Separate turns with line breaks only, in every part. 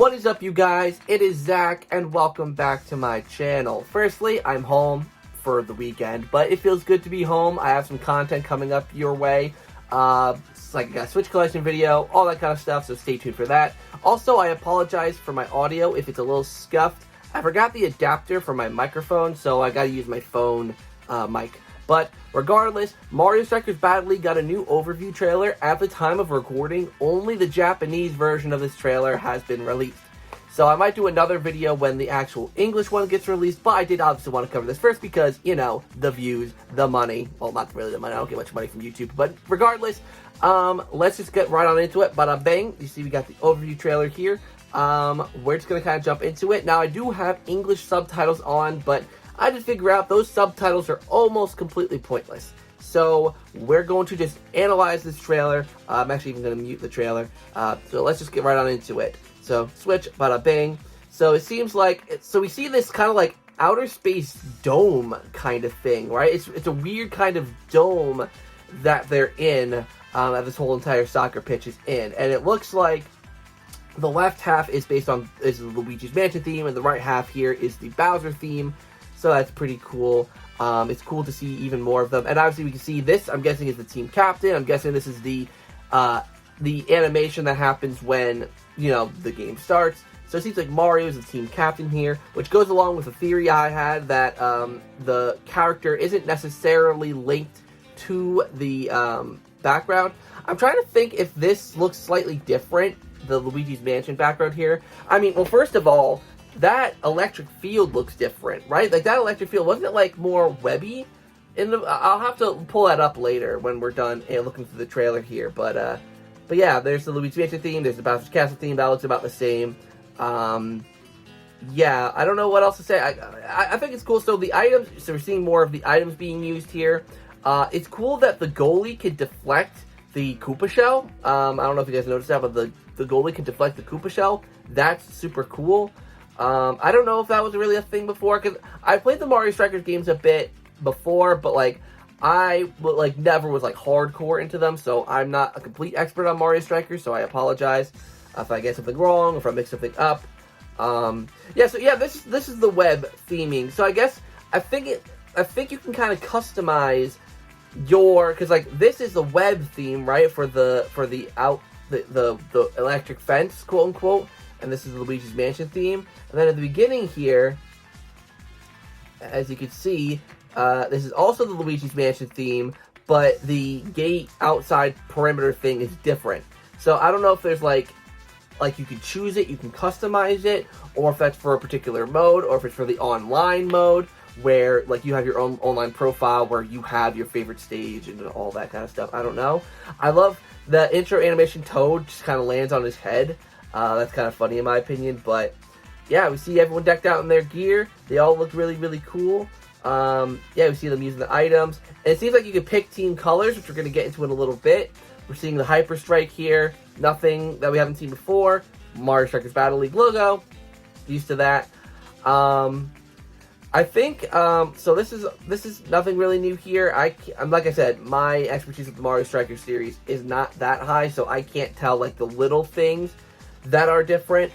What is up, you guys? It is Zach, and welcome back to my channel. Firstly, I'm home for the weekend, but it feels good to be home. I have some content coming up your way. It's like a Switch collection video, all that kind of stuff, so stay tuned for that. Also, I apologize for my audio if it's a little scuffed. I forgot the adapter for my microphone, so I gotta use my phone mic. But regardless, Mario Strikers Battle League got a new overview trailer. At the time of recording, only the Japanese version of this trailer has been released. So I might do another video when the actual English one gets released, but I did obviously want to cover this first because, you know, the views, the money. Well, not really the money, I don't get much money from YouTube, but regardless, let's just get right on into it. Bada bang, you see we got the overview trailer here. We're just going to kind of jump into it. Now, I do have English subtitles on, but I just figure out those subtitles are almost completely pointless. So we're going to just analyze this trailer. I'm actually even going to mute the trailer. So let's just get right on into it. So switch, bada bang. So it seems like, so we see this kind of like outer space dome kind of thing, right? It's a weird kind of dome that they're in, that this whole entire soccer pitch is in. And it looks like the left half is based on the Luigi's Mansion theme, and the right half here is the Bowser theme. So that's pretty cool. It's cool to see even more of them. And obviously we can see this, I'm guessing, is the team captain. I'm guessing this is the animation that happens when, you know, the game starts. So it seems like Mario is the team captain here, which goes along with the theory I had that the character isn't necessarily linked to the background. I'm trying to think if this looks slightly different, the Luigi's Mansion background here. I mean, well, first of all, that electric field looks different, right? Like, that electric field, wasn't it, like, more webby? I'll have to pull that up later when we're done looking through the trailer here. But yeah, there's the Luigi's Mansion theme, there's the Bowser's Castle theme, that looks about the same. Yeah, I don't know what else to say. I think it's cool. So the items, so we're seeing more of the items being used here. It's cool that the goalie can deflect the Koopa shell. I don't know if you guys noticed that, but the goalie can deflect the Koopa shell. That's super cool. I don't know if that was really a thing before, because I played the Mario Strikers games a bit before, but, like, I, like, never was, like, hardcore into them, so I'm not a complete expert on Mario Strikers, so I apologize if I get something wrong, or if I mix something up. Yeah, so, yeah, this is the web theming, so I guess, I think you can kind of customize your, because, like, this is the web theme, right, for the electric fence, quote-unquote, and this is the Luigi's Mansion theme. And then at the beginning here, as you can see, this is also the Luigi's Mansion theme, but the gate outside perimeter thing is different. So I don't know if there's like you can choose it, you can customize it, or if that's for a particular mode, or if it's for the online mode, where like you have your own online profile where you have your favorite stage and all that kind of stuff. I don't know. I love the intro animation. Toad just kind of lands on his head. That's kind of funny in my opinion, but yeah, we see everyone decked out in their gear. They all look really, really cool. Yeah, we see them using the items. And it seems like you can pick team colors, which we're going to get into in a little bit. We're seeing the Hyper Strike here. Nothing that we haven't seen before. Mario Strikers Battle League logo. Used to that. I think, so this is nothing really new here. I'm like I said, my expertise with the Mario Strikers series is not that high, so I can't tell, like, the little things that are different.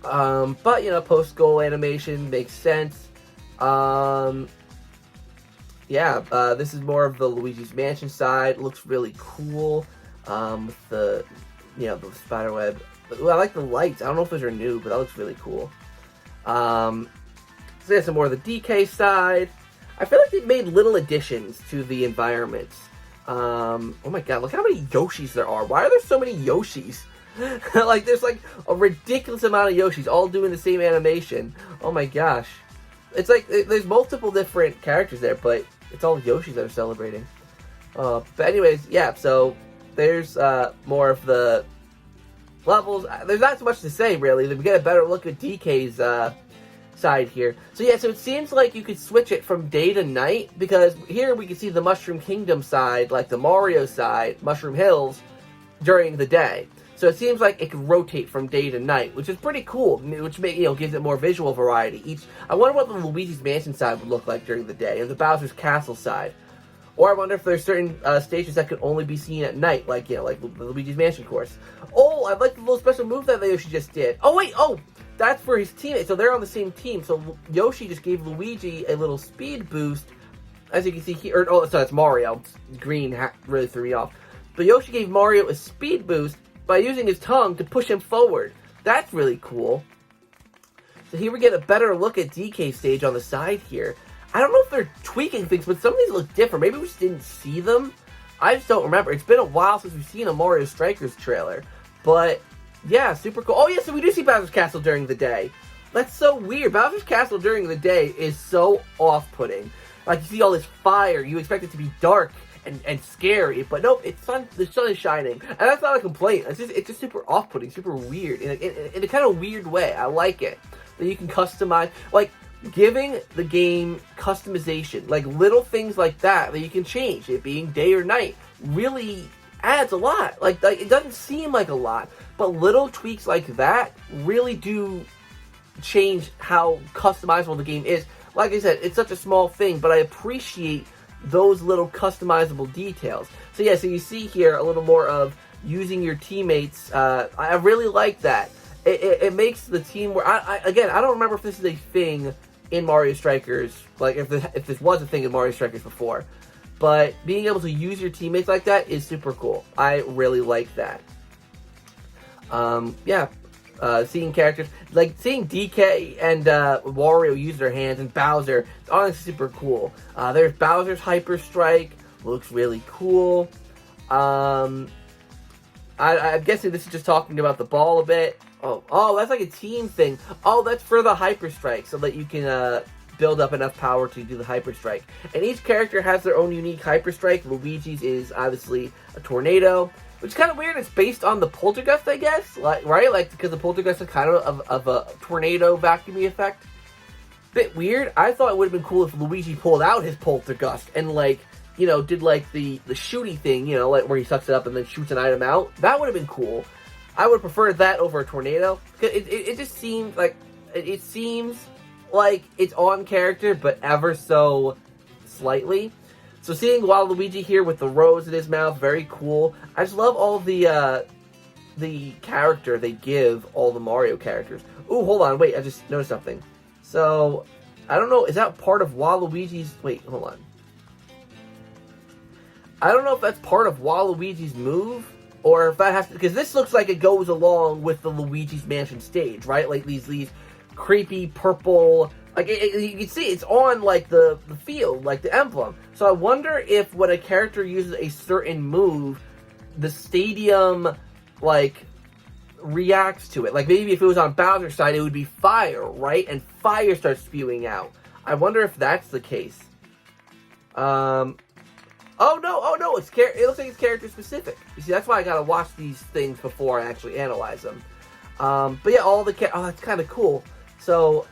But, you know, post-goal animation makes sense. Yeah, this is more of the Luigi's Mansion side. Looks really cool, with the, you know, the spider web. Ooh, I like the lights. I don't know if those are new, but that looks really cool. So there's some more of the DK side. I feel like they've made little additions to the environments. Oh my god, look how many Yoshis there are. Why are there so many Yoshis? Like, there's like a ridiculous amount of Yoshis all doing the same animation. Oh my gosh. It's like, there's multiple different characters there, but it's all Yoshis that are celebrating. But anyways, yeah, so there's more of the levels. There's not so much to say, really. We get a better look at DK's side here. So yeah, so it seems like you could switch it from day to night, because here we can see the Mushroom Kingdom side, like the Mario side, Mushroom Hills, during the day. So it seems like it can rotate from day to night, which is pretty cool, which gives it more visual variety. I wonder what the Luigi's Mansion side would look like during the day, and the Bowser's Castle side. Or I wonder if there's certain stages that could only be seen at night, like, you know, like the Luigi's Mansion course. Oh, I like the little special move that Yoshi just did. Oh, wait, oh, that's for his teammate. So they're on the same team. So Yoshi just gave Luigi a little speed boost, as you can see here. Oh, sorry, it's Mario. Green really threw me off. But Yoshi gave Mario a speed boost by using his tongue to push him forward. That's really cool. So here we get a better look at DK stage on the side here. I don't know if they're tweaking things, but some of these look different. Maybe we just didn't see them. I just don't remember. It's been a while since we've seen a Mario Strikers trailer. But, yeah, super cool. Oh, yeah, so we do see Bowser's Castle during the day. That's so weird. Bowser's Castle during the day is so off-putting. Like, you see all this fire. You expect it to be dark and scary. But nope, the sun is shining. And that's not a complaint. It's just super off-putting, super weird. In a kind of weird way. I like it. That you can customize. Like, giving the game customization, like little things like that you can change, it being day or night, really adds a lot. Like it doesn't seem like a lot, but little tweaks like that really do change how customizable the game is. Like I said, it's such a small thing, but I appreciate those little customizable details. So yeah, so you see here a little more of using your teammates. I really like that. It makes the team where again, I don't remember if this is a thing in Mario Strikers, like if this was a thing in Mario Strikers before, but being able to use your teammates like that is super cool. I really like that. Yeah, seeing characters, like seeing DK and Wario use their hands, and Bowser, honestly super cool. There's Bowser's Hyper Strike, looks really cool. I'm guessing this is just talking about the ball a bit. Oh, that's like a team thing. Oh, that's for the Hyper Strike, so that you can build up enough power to do the Hyper Strike. And each character has their own unique Hyper Strike. Luigi's is obviously a tornado, which is kind of weird. It's based on the Poltergust, I guess, right? Like, because the Poltergust is kind of a tornado vacuumy effect. Bit weird. I thought it would have been cool if Luigi pulled out his Poltergust and, like, you know, did like the shooty thing, you know, like where he sucks it up and then shoots an item out. That would have been cool. I would prefer that over a tornado. It just seems like it seems like it's on character, but ever so slightly. So seeing Waluigi here with the rose in his mouth, very cool. I just love all the character they give all the Mario characters. Ooh, hold on, wait, I just noticed something. So I don't know, is that part of Waluigi's? Wait, hold on. I don't know if that's part of Waluigi's move. Or if that has to, because this looks like it goes along with the Luigi's Mansion stage, right? Like these creepy purple, like you can see it's on like the field, like the emblem. So I wonder if when a character uses a certain move, the stadium like reacts to it. Like maybe if it was on Bowser's side, it would be fire, right? And fire starts spewing out. I wonder if that's the case. Oh no, it looks like it's character specific. You see, that's why I gotta watch these things before I actually analyze them. But yeah, oh, that's kind of cool. So,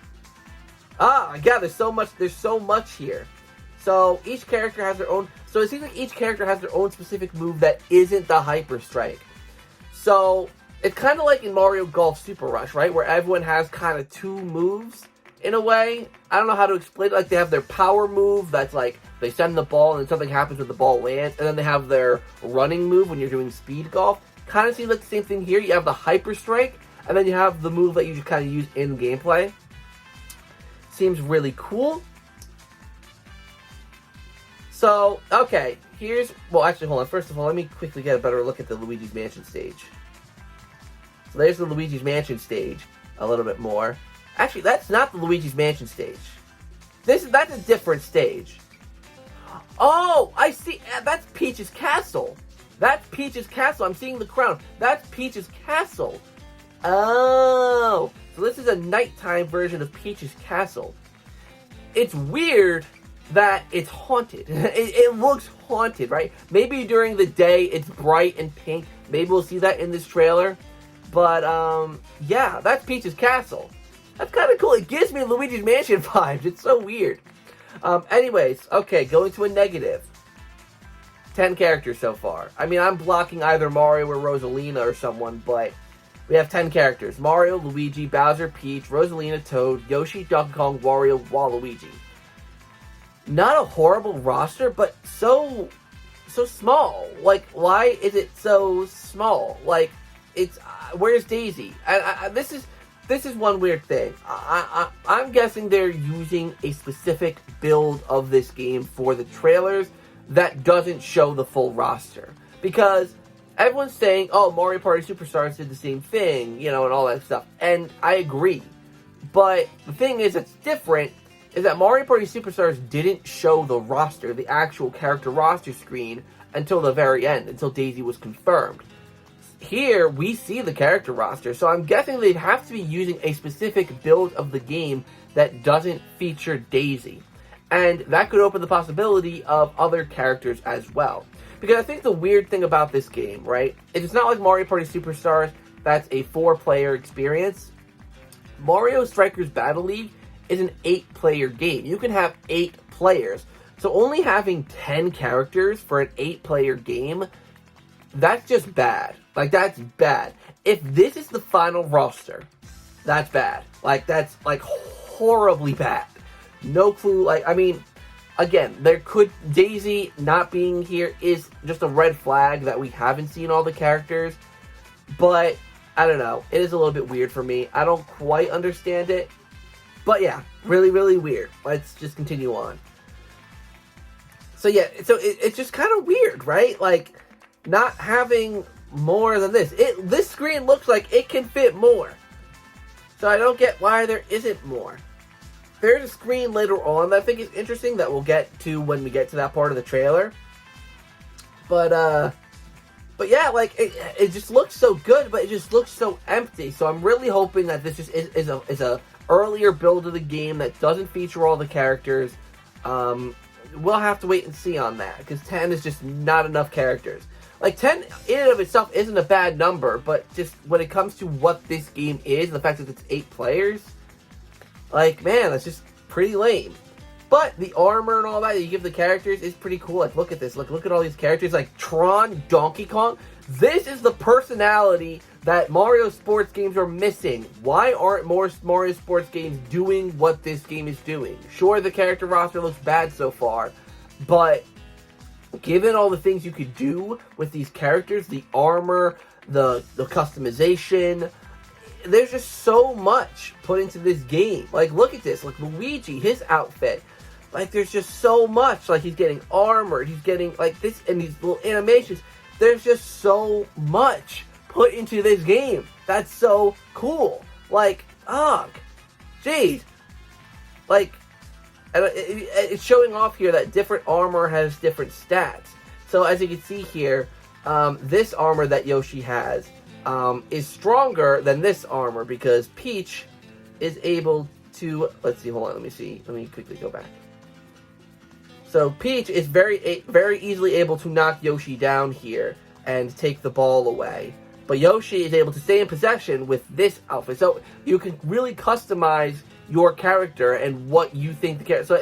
yeah, there's so much here. So each character has their own, so it seems like each character has their own specific move that isn't the Hyper Strike. So, it's kind of like in Mario Golf Super Rush, right? Where everyone has kind of two moves, in a way. I don't know how to explain it. Like, they have their power move that's like, they send the ball and then something happens when the ball lands. And then they have their running move when you're doing speed golf. Kind of seems like the same thing here. You have the Hyper Strike, and then you have the move that you just kind of use in gameplay. Seems really cool. So, okay, well, actually, hold on. First of all, let me quickly get a better look at the Luigi's Mansion stage. So there's the Luigi's Mansion stage a little bit more. Actually, that's not the Luigi's Mansion stage. That's a different stage. Oh, I see. That's Peach's Castle. That's Peach's Castle. I'm seeing the crown. That's Peach's Castle. Oh. So this is a nighttime version of Peach's Castle. It's weird that it's haunted. It looks haunted, right? Maybe during the day it's bright and pink. Maybe we'll see that in this trailer. But, yeah, that's Peach's Castle. That's kind of cool. It gives me Luigi's Mansion vibes. It's so weird. Anyways, okay, going to a negative. 10 characters so far. I mean, I'm blocking either Mario or Rosalina or someone, but we have 10 characters. Mario, Luigi, Bowser, Peach, Rosalina, Toad, Yoshi, Donkey Kong, Wario, Waluigi. not a horrible roster, but so small. Like, why is it so small? Like, it's where's Daisy? This is one weird thing. I'm guessing they're using a specific build of this game for the trailers that doesn't show the full roster, because everyone's saying, oh, Mario Party Superstars did the same thing, you know, and all that stuff, and I agree. But the thing is that's different is that Mario Party Superstars didn't show the roster, the actual character roster screen, until the very end, until Daisy was confirmed. Here, we see the character roster, so I'm guessing they'd have to be using a specific build of the game that doesn't feature Daisy. And that could open the possibility of other characters as well. Because I think the weird thing about this game, right, is it's not like Mario Party Superstars, that's a 4-player experience. Mario Strikers Battle League is an 8-player game. You can have 8 players. So only having 10 characters for an 8-player game, that's just bad. Like, that's bad. If this is the final roster, that's bad. Like, that's, like, horribly bad. No clue. Like, I mean, again, Daisy not being here is just a red flag that we haven't seen all the characters. But, I don't know. It is a little bit weird for me. I don't quite understand it. But yeah, really, really weird. Let's just continue on. So yeah, it's just kind of weird, right? Like, not having more than this. This screen looks like it can fit more. So I don't get why there isn't more. There's a screen later on that I think is interesting that we'll get to when we get to that part of the trailer. But yeah, like, it just looks so good, but it just looks so empty. So I'm really hoping that this just is a earlier build of the game that doesn't feature all the characters. We'll have to wait and see on that, because 10 is just not enough characters. Like, 10 in and of itself isn't a bad number, but just when it comes to what this game is, the fact that it's 8 players, like, man, that's just pretty lame. But the armor and all that you give the characters is pretty cool. Like, look at this. Look at all these characters. Like, Tron, Donkey Kong. This is the personality that Mario sports games are missing. Why aren't more Mario sports games doing what this game is doing? Sure, the character roster looks bad so far, but given all the things you could do with these characters, the armor, the customization, there's just so much put into this game. Like, look at this. Like, Luigi, his outfit. Like, there's just so much. Like, he's getting armored. He's getting, like, this, and these little animations. There's just so much put into this game. That's so cool. Like, jeez. Like, and it's showing off here that different armor has different stats. So, as you can see here, this armor that Yoshi has is stronger than this armor, because Peach is able to, let's see, hold on, let me quickly go back. So Peach is very easily able to knock Yoshi down here and take the ball away, but Yoshi is able to stay in possession with this outfit. So you can really customize your character and what you think the character. So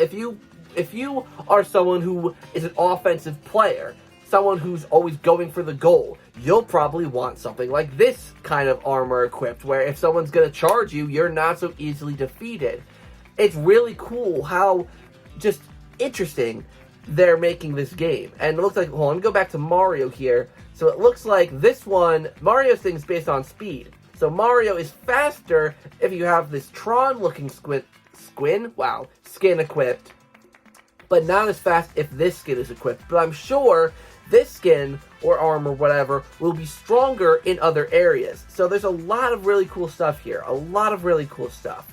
if you are someone who is an offensive player, someone who's always going for the goal, you'll probably want something like this kind of armor equipped, where if someone's going to charge you, you're not so easily defeated. It's really cool how just interesting they're making this game. And it looks like, hold on, let me go back to Mario here. So it looks like this one, Mario's thing is based on speed. So Mario is faster if you have this Tron-looking skin equipped, but not as fast if this skin is equipped. But I'm sure this skin, or armor, whatever, will be stronger in other areas. So there's a lot of really cool stuff here. A lot of really cool stuff.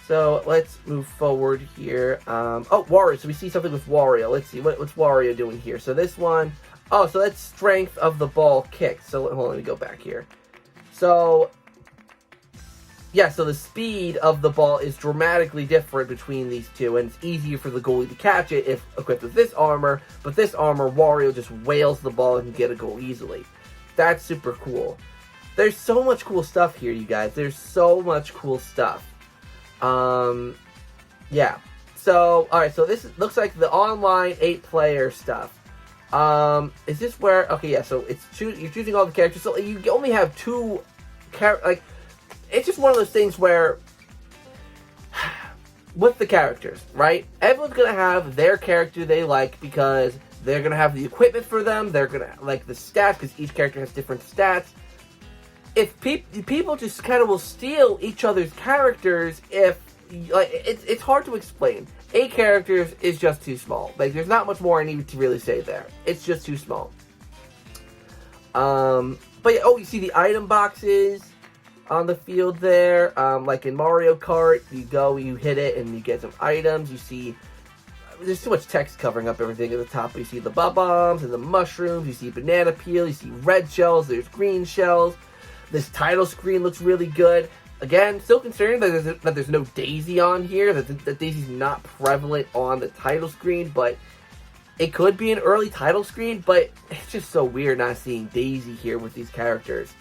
So let's move forward here. Wario. So we see something with Wario. Let's see. What's Wario doing here? So this one, so that's strength of the ball kicked. So hold on, let me go back here. So, yeah, so the speed of the ball is dramatically different between these two, and it's easier for the goalie to catch it if equipped with this armor, but this armor, Wario just wails the ball and can get a goal easily. That's super cool. There's so much cool stuff here, you guys. There's so much cool stuff. Yeah. So, alright, so this looks like the online 8-player stuff. Is this where, okay, yeah, so you're choosing all the characters, so you only have 2 characters, like, it's just one of those things where with the characters, right? Everyone's gonna have their character they like because they're gonna have the equipment for them. They're gonna like the stats because each character has different stats. If people just kind of will steal each other's characters, if like it's hard to explain. 8 characters is just too small. Like there's not much more I need to really say there. It's just too small. But yeah, oh, you see the item boxes on the field there. Like in Mario Kart, you go, you hit it, and you get some items. You see, there's too much text covering up everything at the top. But you see the bombs and the mushrooms. You see banana peel. You see red shells. There's green shells. This title screen looks really good. Again, still concerned that there's no Daisy on here. That Daisy's not prevalent on the title screen, but it could be an early title screen, but it's just so weird not seeing Daisy here with these characters.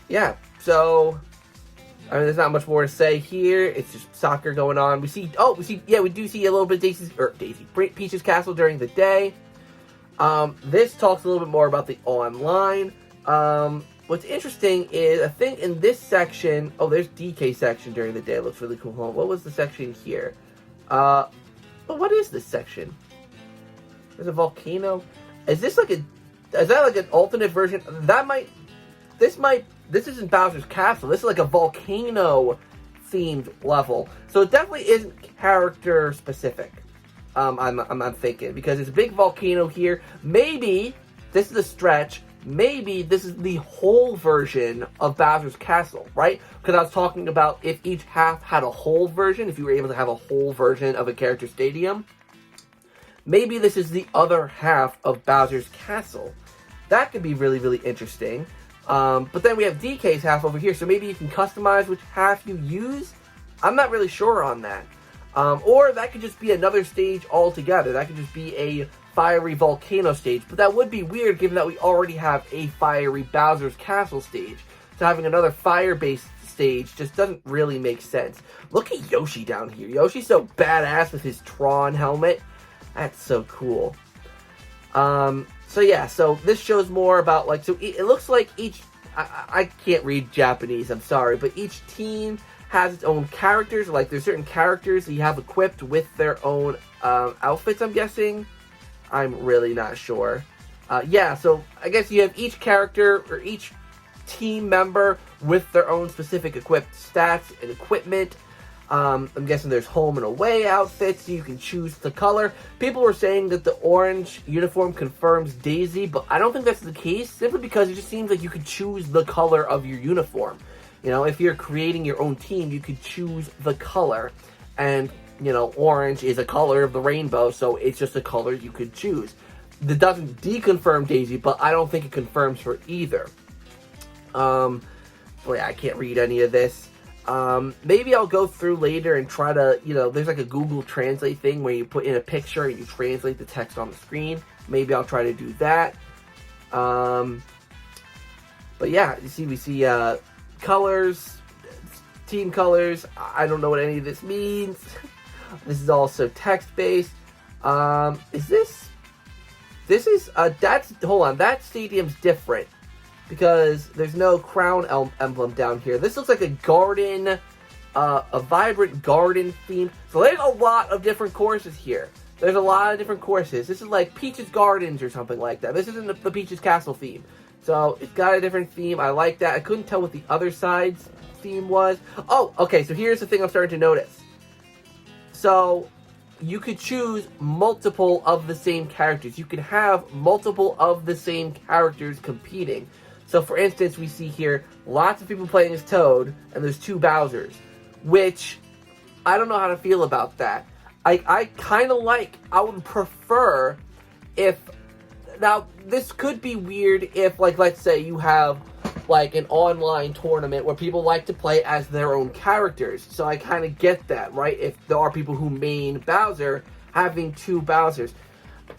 Yeah, so, I mean, there's not much more to say here. It's just soccer going on. We do see a little bit of Peach's Castle during the day. This talks a little bit more about the online. What's interesting is, I think in this section, there's DK section during the day. It looks really cool. What was the section here? But what is this section? There's a volcano. Is that like an alternate version? This isn't Bowser's Castle. This is like a volcano themed level. So it definitely isn't character specific. I'm thinking, because there's a big volcano here. Maybe this is a stretch. Maybe this is the whole version of Bowser's Castle, right? Because I was talking about if each half had a whole version, if you were able to have a whole version of a character stadium. Maybe this is the other half of Bowser's Castle. That could be really, really interesting. But then we have DK's half over here, so maybe you can customize which half you use. I'm not really sure on that. Or that could just be another stage altogether. That could just be a fiery volcano stage. But that would be weird given that we already have a fiery Bowser's Castle stage. So having another fire-based stage just doesn't really make sense. Look at Yoshi down here. Yoshi's so badass with his Tron helmet. That's so cool. So yeah, so this shows more about, like, so it looks like each, I can't read Japanese, I'm sorry, but each team has its own characters. Like, there's certain characters that you have equipped with their own outfits, I'm guessing. I'm really not sure. Yeah, so I guess you have each character or each team member with their own specific equipped stats and equipment. I'm guessing there's home and away outfits, so you can choose the color. People were saying that the orange uniform confirms Daisy, but I don't think that's the case, simply because it just seems like you could choose the color of your uniform. You know, if you're creating your own team, you could choose the color. And, you know, orange is a color of the rainbow, so it's just a color you could choose. That doesn't deconfirm Daisy, but I don't think it confirms her either. Boy, I can't read any of this. Maybe I'll go through later and try to, you know, there's like a Google Translate thing where you put in a picture and you translate the text on the screen. Maybe I'll try to do that. But yeah, you see, we see, colors, team colors. I don't know what any of this means. This is also text-based. Hold on, that stadium's different, because there's no crown emblem down here. This looks like a garden, a vibrant garden theme. So there's a lot of different courses here. There's a lot of different courses. This is like Peach's Gardens or something like that. This isn't the Peach's Castle theme. So it's got a different theme. I like that. I couldn't tell what the other side's theme was. Oh, okay, so here's the thing I'm starting to notice. So you could choose multiple of the same characters. You could have multiple of the same characters competing. So, for instance, we see here lots of people playing as Toad, and there's 2 Bowsers, which I don't know how to feel about that. I kind of I would prefer if, now, this could be weird if, like, let's say you have, like, an online tournament where people like to play as their own characters. So I kind of get that, right? If there are people who main Bowser, having 2 Bowsers.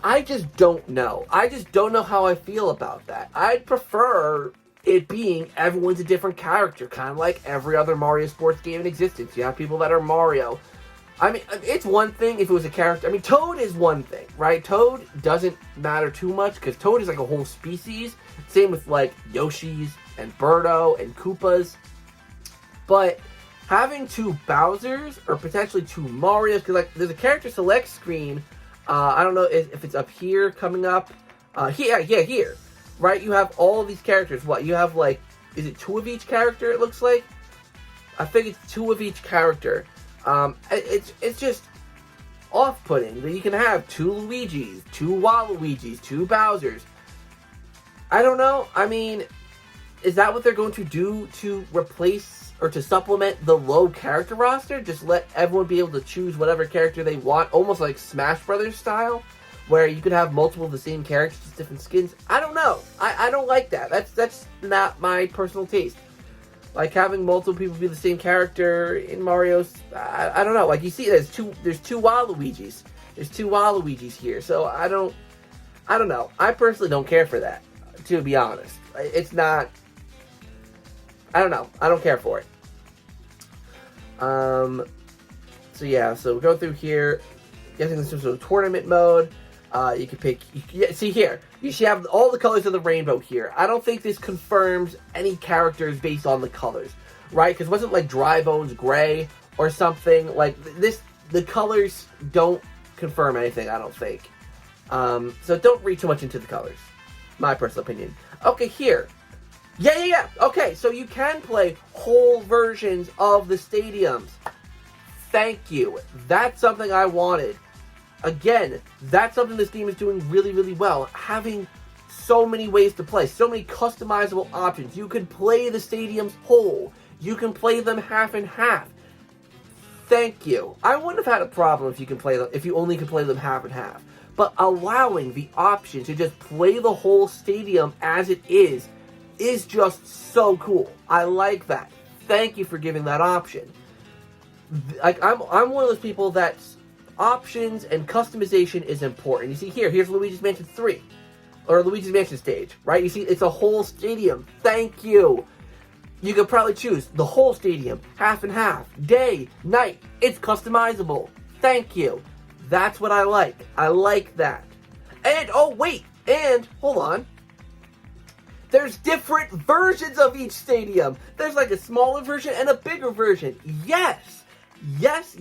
I just don't know. I just don't know how I feel about that. I'd prefer it being everyone's a different character, kind of like every other Mario sports game in existence. You have people that are Mario. I mean, it's one thing if it was a character. I mean, Toad is one thing, right? Toad doesn't matter too much, because Toad is like a whole species. Same with, like, Yoshi's and Birdo and Koopas. But having two Bowsers or potentially two Marios, because like there's a character select screen. I don't know if it's up here coming up. Here, right? You have all of these characters. What you have, like, is it two of each character? It looks like. I think it's two of each character. It's just off-putting that you can have two Luigis, two Waluigis, two Bowsers. I don't know. I mean, is that what they're going to do to replace or to supplement the low character roster? Just let everyone be able to choose whatever character they want, almost like Smash Brothers style, where you could have multiple of the same characters, just different skins. I don't know. I don't like that. That's not my personal taste. Like having multiple people be the same character in Mario's, I don't know. Like you see, there's two Waluigis. There's two Waluigis here, so I don't know. I personally don't care for that, to be honest. It's not. I don't know. I don't care for it. So yeah. So we go through here. Guessing this is sort of tournament mode. You can pick. See here. You should have all the colors of the rainbow here. I don't think this confirms any characters based on the colors, right? Because wasn't like Dry Bones gray or something like this? The colors don't confirm anything. I don't think. So don't read too much into the colors. My personal opinion. Okay, here. Yeah. Okay, so you can play whole versions of the stadiums. Thank you. That's something I wanted. Again, that's something this game is doing really, really well. Having so many ways to play, so many customizable options. You can play the stadiums whole. You can play them half and half. Thank you. I wouldn't have had a problem if you only could play them half and half. But allowing the option to just play the whole stadium as it is just so cool. I like that. Thank you for giving that option. Like I'm one of those people that options and customization is important. You see here's Luigi's Mansion 3. Or Luigi's Mansion stage, right? You see, it's a whole stadium. Thank you. You could probably choose the whole stadium, half and half, day, night. It's customizable. Thank you. That's what I like. I like that. And, oh wait, and, hold on. There's different versions of each stadium. There's like a smaller version and a bigger version. Yes. Yes.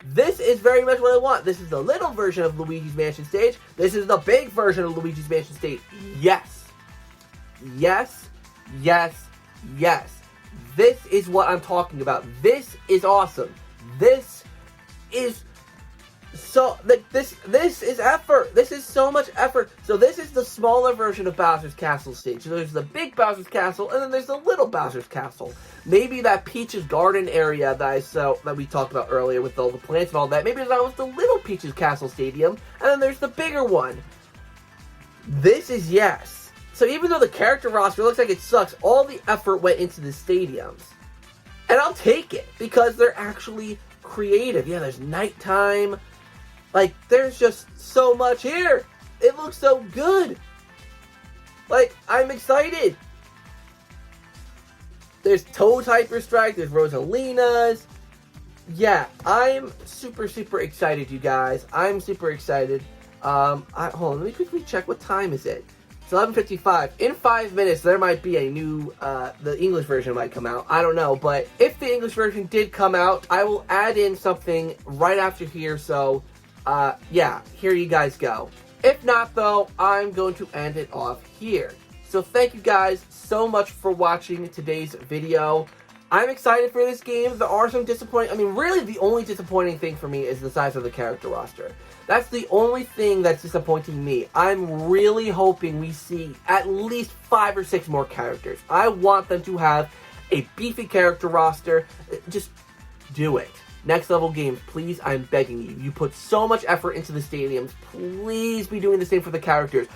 This is very much what I want. This is the little version of Luigi's Mansion stage. This is the big version of Luigi's Mansion stage. Yes. This is what I'm talking about. This is awesome. This is so this is effort. This is so much effort. So this is the smaller version of Bowser's Castle stage. So there's the big Bowser's Castle, and then there's the little Bowser's Castle. Maybe that Peach's Garden area that we talked about earlier with all the plants and all that. Maybe that was the little Peach's Castle Stadium, and then there's the bigger one. This is yes. So even though the character roster looks like it sucks, all the effort went into the stadiums. And I'll take it, because they're actually creative. Yeah, there's nighttime. Like, there's just so much here. It looks so good. Like, I'm excited. There's Toad's Hyper Strike. There's Rosalina's. Yeah, I'm super excited, you guys. I'm super excited. Hold on, let me quickly check. What time is it? It's 11:55. In 5 minutes, there might be a new, the English version might come out. I don't know, but if the English version did come out, I will add in something right after here, so... yeah, here you guys go. If not, though, I'm going to end it off here. So thank you guys so much for watching today's video. I'm excited for this game. There are some disappointing... I mean, really the only disappointing thing for me is the size of the character roster. That's the only thing that's disappointing me. I'm really hoping we see at least 5 or 6 more characters. I want them to have a beefy character roster. Just do it. Next Level Games, please, I'm begging you. You put so much effort into the stadiums. Please be doing the same for the characters.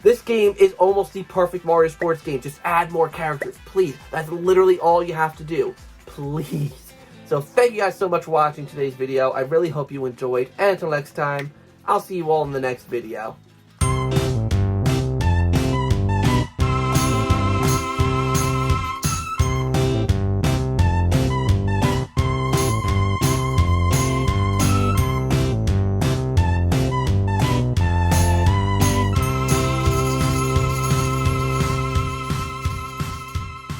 This game is almost the perfect Mario Sports game. Just add more characters, please. That's literally all you have to do. Please. So thank you guys so much for watching today's video. I really hope you enjoyed. And until next time, I'll see you all in the next video.